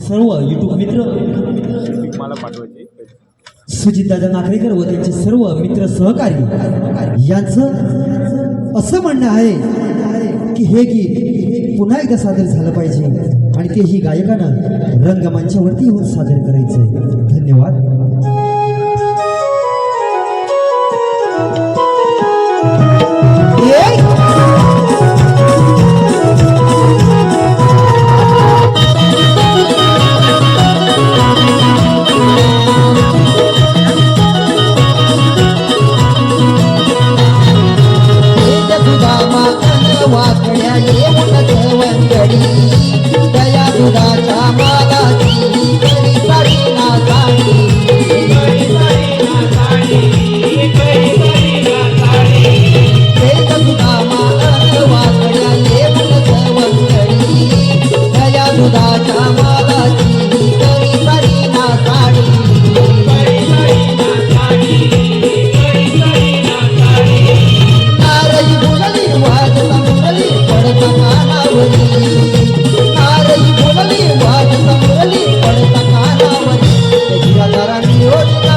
सर्व युट्यूब मित्र, मला पाठवायची सुजितदादा नागरेकर व त्यांचे सर्व मित्र सहकारी यांचं असं म्हणणं आहे की हे गीत पुन्हा एकदा सादर झालं पाहिजे आणि तेही गायकानं रंगमंचावरती येऊन सादर करायचंय. धन्यवाद. वाकड्या येऊन वंगडी दया दुधाच्या मालाची करी साडी ना साडी दुधा माल वाकड्या येऊन वंगडी दया दुधाच्या मालाची करी साडी ना साडी नारळी बोलली वाजता मुरली पडता कानावरी नारळी बोलली वाजता मुरली पडता कानावरी त्याची आजारांनी होती